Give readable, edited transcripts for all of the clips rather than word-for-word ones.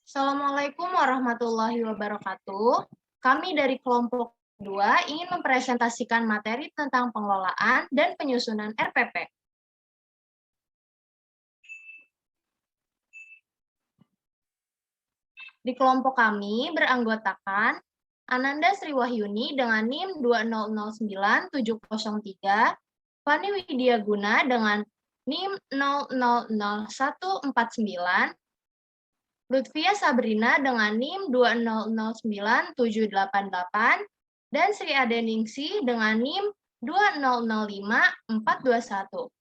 Assalamualaikum warahmatullahi wabarakatuh. Kami dari kelompok 2 ingin mempresentasikan materi tentang pengelolaan dan penyusunan RPP. Di kelompok kami beranggotakan Ananda Sriwahyuni dengan NIM 2009703, Fani Widiaguna dengan NIM 000149, Lutfia Sabrina dengan NIM 2009788, dan Sri Adeningsi dengan NIM 2005421.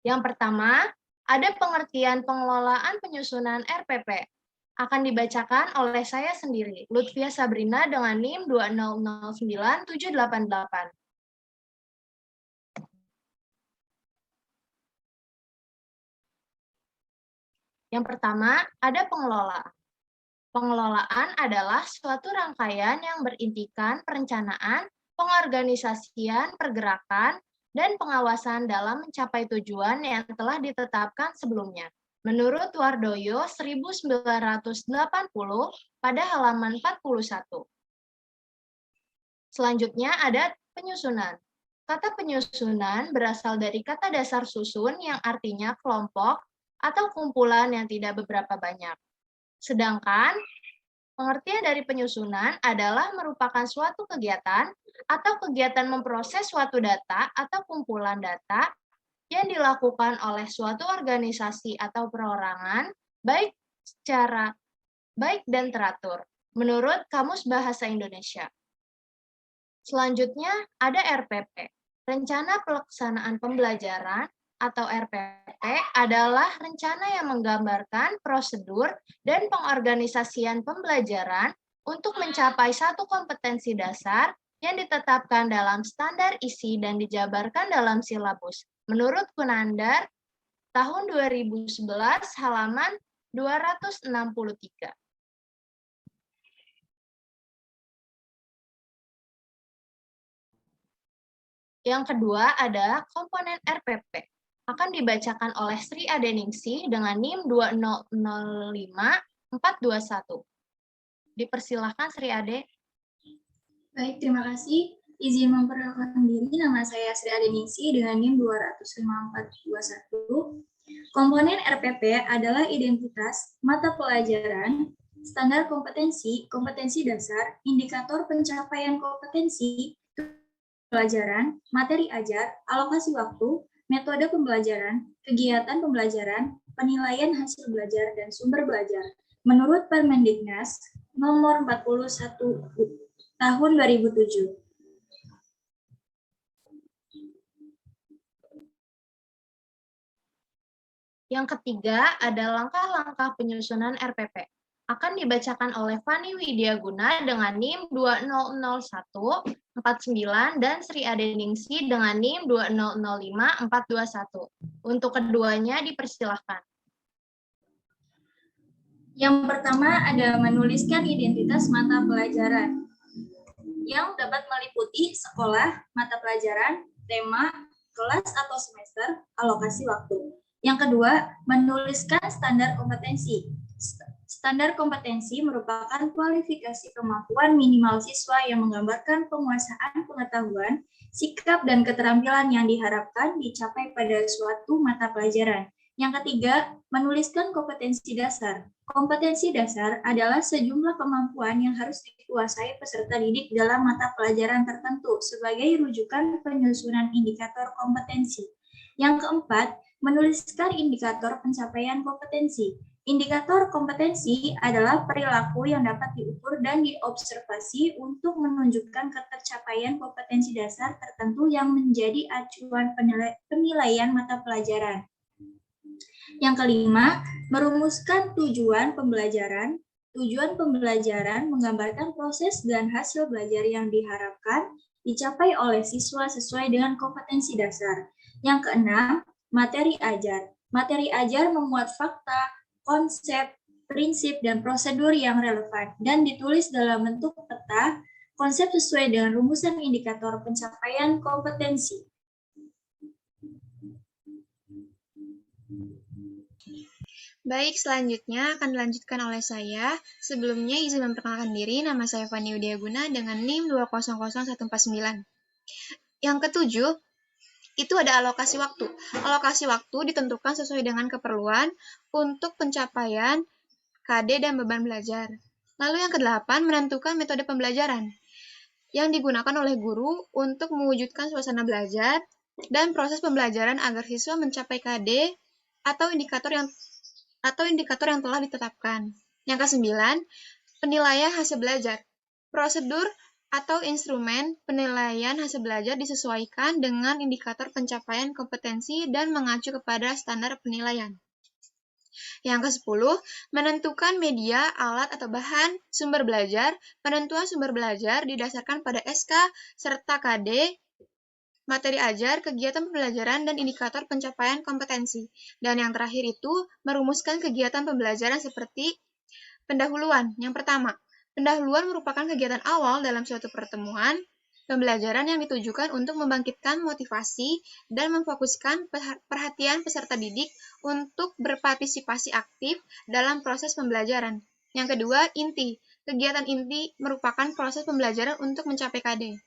Yang pertama, ada pengertian pengelolaan penyusunan RPP. Akan dibacakan oleh saya sendiri, Lutfia Sabrina dengan NIM 2009788. Yang pertama, ada pengelolaan. Pengelolaan adalah suatu rangkaian yang berintikan perencanaan, pengorganisasian, pergerakan, dan pengawasan dalam mencapai tujuan yang telah ditetapkan sebelumnya. Menurut Wardoyo 1980 pada halaman 41. Selanjutnya ada penyusunan. Kata penyusunan berasal dari kata dasar susun yang artinya kelompok atau kumpulan yang tidak beberapa banyak. Sedangkan pengertian dari penyusunan adalah merupakan suatu kegiatan atau kegiatan memproses suatu data atau kumpulan data yang dilakukan oleh suatu organisasi atau perorangan baik dan teratur menurut Kamus Bahasa Indonesia. Selanjutnya ada RPP. Rencana Pelaksanaan Pembelajaran atau RPP adalah rencana yang menggambarkan prosedur dan pengorganisasian pembelajaran untuk mencapai satu kompetensi dasar yang ditetapkan dalam standar isi dan dijabarkan dalam silabus. Menurut Kunandar, tahun 2011, halaman 263. Yang kedua ada komponen RPP. Akan dibacakan oleh Sri Adeningsi dengan NIM 2005421. Dipersilahkan Sri Ade. Baik, terima kasih. Izin memperkenalkan diri, nama saya Sri Adeningsi dengan NIM 2005421. Komponen RPP adalah identitas, mata pelajaran, standar kompetensi, kompetensi dasar, indikator pencapaian kompetensi, pelajaran, materi ajar, alokasi waktu, metode pembelajaran, kegiatan pembelajaran, penilaian hasil belajar, dan sumber belajar. Menurut Permendiknas nomor 41 tahun 2007. Yang ketiga ada langkah-langkah penyusunan RPP. Akan dibacakan oleh Fani Widiaguna dengan NIM 2001491 dan Sri Adeningsi dengan NIM 2005421. Untuk keduanya dipersilahkan. Yang pertama ada menuliskan identitas mata pelajaran yang dapat meliputi sekolah, mata pelajaran, tema, kelas atau semester, alokasi waktu. Yang kedua, menuliskan standar kompetensi. Standar kompetensi merupakan kualifikasi kemampuan minimal siswa yang menggambarkan penguasaan pengetahuan, sikap, dan keterampilan yang diharapkan dicapai pada suatu mata pelajaran. Yang ketiga, menuliskan kompetensi dasar. Kompetensi dasar adalah sejumlah kemampuan yang harus dikuasai peserta didik dalam mata pelajaran tertentu sebagai rujukan penyusunan indikator kompetensi. Yang keempat, menuliskan indikator pencapaian kompetensi. Indikator kompetensi adalah perilaku yang dapat diukur dan diobservasi untuk menunjukkan ketercapaian kompetensi dasar tertentu yang menjadi acuan penilaian mata pelajaran. Yang kelima, merumuskan tujuan pembelajaran. Tujuan pembelajaran menggambarkan proses dan hasil belajar yang diharapkan dicapai oleh siswa sesuai dengan kompetensi dasar. Yang keenam, materi ajar. Materi ajar memuat fakta, konsep, prinsip, dan prosedur yang relevan dan ditulis dalam bentuk peta, konsep sesuai dengan rumusan indikator pencapaian kompetensi. Baik, selanjutnya akan dilanjutkan oleh saya. Sebelumnya izin memperkenalkan diri, nama saya Fani Widiaguna dengan NIM 2000149. Yang ketujuh, itu ada alokasi waktu. Alokasi waktu ditentukan sesuai dengan keperluan untuk pencapaian KD dan beban belajar. Lalu yang kedelapan, menentukan metode pembelajaran yang digunakan oleh guru untuk mewujudkan suasana belajar dan proses pembelajaran agar siswa mencapai KD atau indikator yang telah ditetapkan. Yang kesembilan, penilaian hasil belajar. Prosedur atau instrumen penilaian hasil belajar disesuaikan dengan indikator pencapaian kompetensi dan mengacu kepada standar penilaian. Yang ke-10, menentukan media, alat, atau bahan sumber belajar. Penentuan sumber belajar didasarkan pada SK serta KD, materi ajar, kegiatan pembelajaran, dan indikator pencapaian kompetensi. Dan yang terakhir itu, merumuskan kegiatan pembelajaran seperti pendahuluan. Yang pertama, pendahuluan merupakan kegiatan awal dalam suatu pertemuan pembelajaran yang ditujukan untuk membangkitkan motivasi dan memfokuskan perhatian peserta didik untuk berpartisipasi aktif dalam proses pembelajaran. Yang kedua, inti. Kegiatan inti merupakan proses pembelajaran untuk mencapai KD.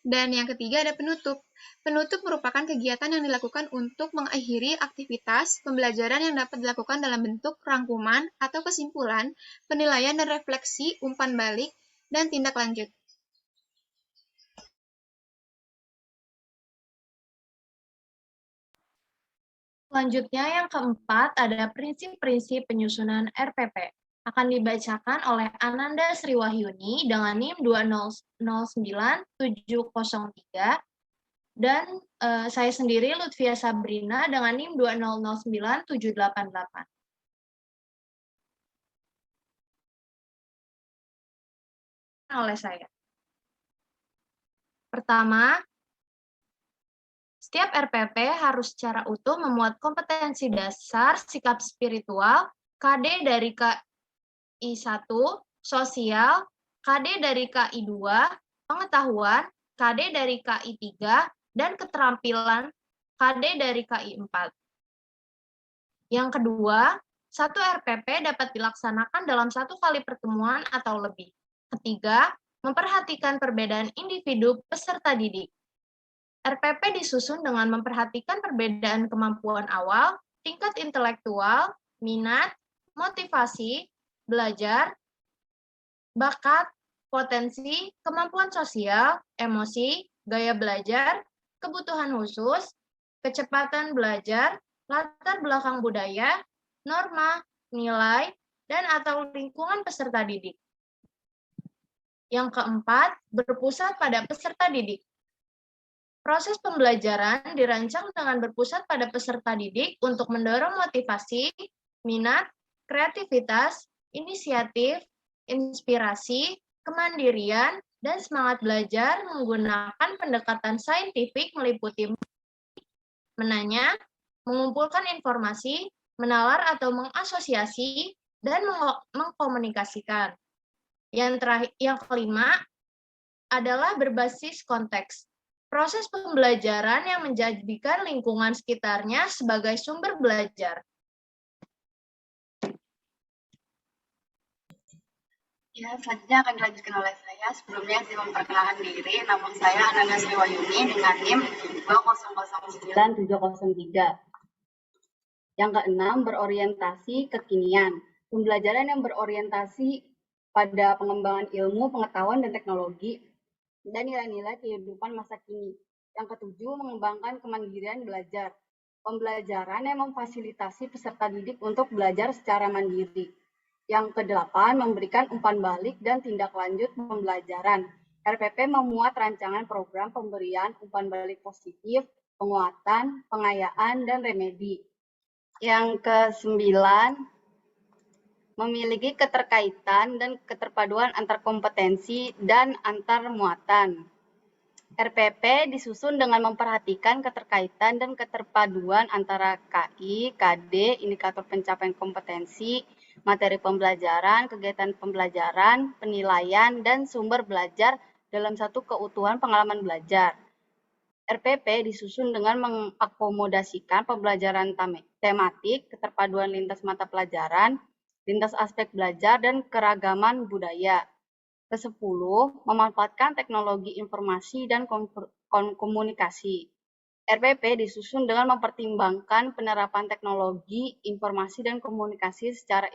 Dan yang ketiga ada penutup. Penutup merupakan kegiatan yang dilakukan untuk mengakhiri aktivitas pembelajaran yang dapat dilakukan dalam bentuk rangkuman atau kesimpulan, penilaian dan refleksi, umpan balik, dan tindak lanjut. Selanjutnya yang keempat ada prinsip-prinsip penyusunan RPP. Akan dibacakan oleh Ananda Sriwahyuni dengan NIM 2009703 dan saya sendiri Lutfia Sabrina dengan NIM 2009788. Oleh saya. Pertama, setiap RPP harus secara utuh memuat kompetensi dasar sikap spiritual, KD dari KI1, sosial, KD dari KI2, pengetahuan, KD dari KI3, dan keterampilan KD dari KI4. Yang kedua, satu RPP dapat dilaksanakan dalam satu kali pertemuan atau lebih. Ketiga, memperhatikan perbedaan individu peserta didik. RPP disusun dengan memperhatikan perbedaan kemampuan awal, tingkat intelektual, minat, motivasi, belajar, bakat, potensi, kemampuan sosial, emosi, gaya belajar, kebutuhan khusus, kecepatan belajar, latar belakang budaya, norma, nilai, dan atau lingkungan peserta didik. Yang keempat, berpusat pada peserta didik. Proses pembelajaran dirancang dengan berpusat pada peserta didik untuk mendorong motivasi, minat, kreativitas, inisiatif, inspirasi, kemandirian, dan semangat belajar menggunakan pendekatan saintifik meliputi menanya, mengumpulkan informasi, menalar atau mengasosiasi, dan mengkomunikasikan. Yang kelima adalah berbasis konteks. Proses pembelajaran yang menjadikan lingkungan sekitarnya sebagai sumber belajar. Ya, selanjutnya akan dilanjutkan oleh saya. Sebelumnya saya memperkenalkan diri. Nama saya Ananda Sriwahyuni dengan NIM 2009703. Yang keenam, berorientasi kekinian. Pembelajaran yang berorientasi pada pengembangan ilmu, pengetahuan, dan teknologi, dan nilai-nilai kehidupan masa kini. Yang ketujuh, mengembangkan kemandirian belajar. Pembelajaran yang memfasilitasi peserta didik untuk belajar secara mandiri. Yang kedelapan, memberikan umpan balik dan tindak lanjut pembelajaran. RPP memuat rancangan program pemberian umpan balik positif, penguatan, pengayaan, dan remedi. Yang kesembilan, memiliki keterkaitan dan keterpaduan antar kompetensi dan antar muatan. RPP disusun dengan memperhatikan keterkaitan dan keterpaduan antara KI, KD, indikator pencapaian kompetensi, materi pembelajaran, kegiatan pembelajaran, penilaian, dan sumber belajar dalam satu keutuhan pengalaman belajar. RPP disusun dengan mengakomodasikan pembelajaran tematik, keterpaduan lintas mata pelajaran, lintas aspek belajar, dan keragaman budaya. Ke-10, memanfaatkan teknologi informasi dan komunikasi. RPP disusun dengan mempertimbangkan penerapan teknologi, informasi, dan komunikasi secara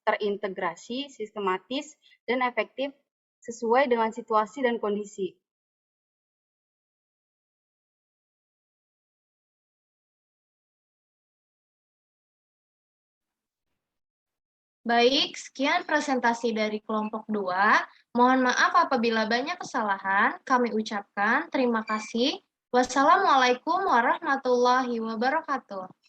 terintegrasi, sistematis, dan efektif sesuai dengan situasi dan kondisi. Baik, sekian presentasi dari kelompok 2. Mohon maaf apabila banyak kesalahan. Kami ucapkan terima kasih. Wassalamualaikum warahmatullahi wabarakatuh.